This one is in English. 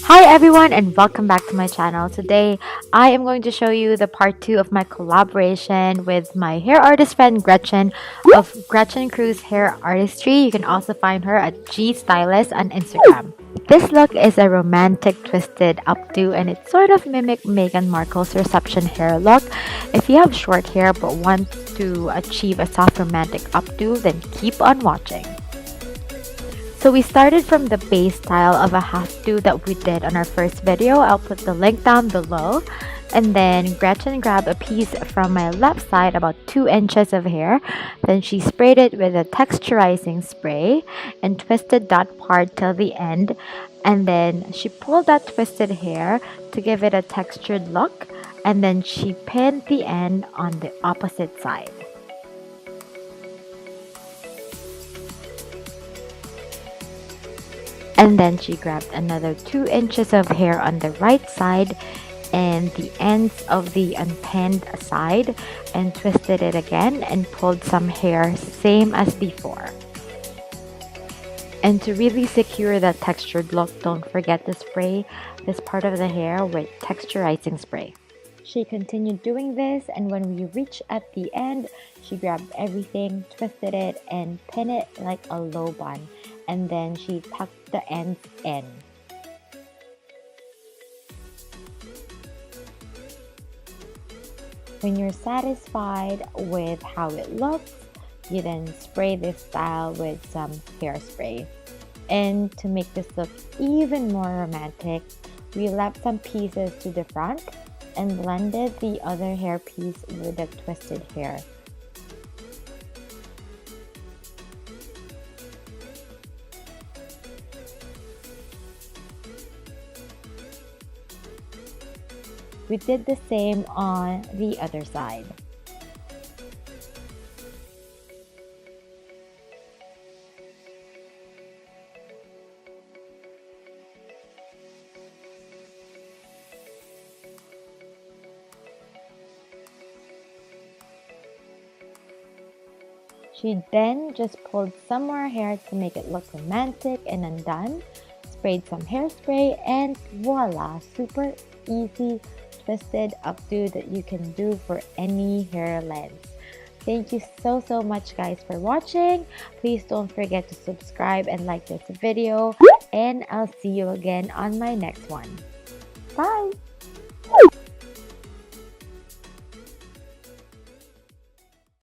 Hi everyone and welcome back to my channel. Today I am going to show you the part 2 of my collaboration with my hair artist friend Gretchen of Gretchen Cruz Hair Artistry. You can also find her at G Stylist on Instagram. This look is a romantic twisted updo and it sort of mimics Meghan Markle's reception hair look. If you have short hair but want to achieve a soft romantic updo, then keep on watching. So we started from the base style of a half do that we did on our first video. I'll put the link down below. And then Gretchen grabbed a piece from my left side, about 2 inches of hair. Then she sprayed it with a texturizing spray and twisted that part till the end. And then she pulled that twisted hair to give it a textured look. And then she pinned the end on the opposite side. And then she grabbed another 2 inches of hair on the right side and the ends of the unpinned side and twisted it again and pulled some hair same as before. And to really secure that textured look, don't forget to spray this part of the hair with texturizing spray. She continued doing this, and when we reached at the end, she grabbed everything, twisted it, and pinned it like a low bun. And then she tucked the ends in. When you're satisfied with how it looks, you then spray this style with some hairspray. And to make this look even more romantic, we left some pieces to the front and blended the other hair piece with the twisted hair. We did the same on the other side. She then just pulled some more hair to make it look romantic and undone, sprayed some hairspray, and voila! Super easy twisted updo that you can do for any hair length. Thank you so much guys for watching. Please don't forget to subscribe and like this video, and I'll see you again on my next one. Bye!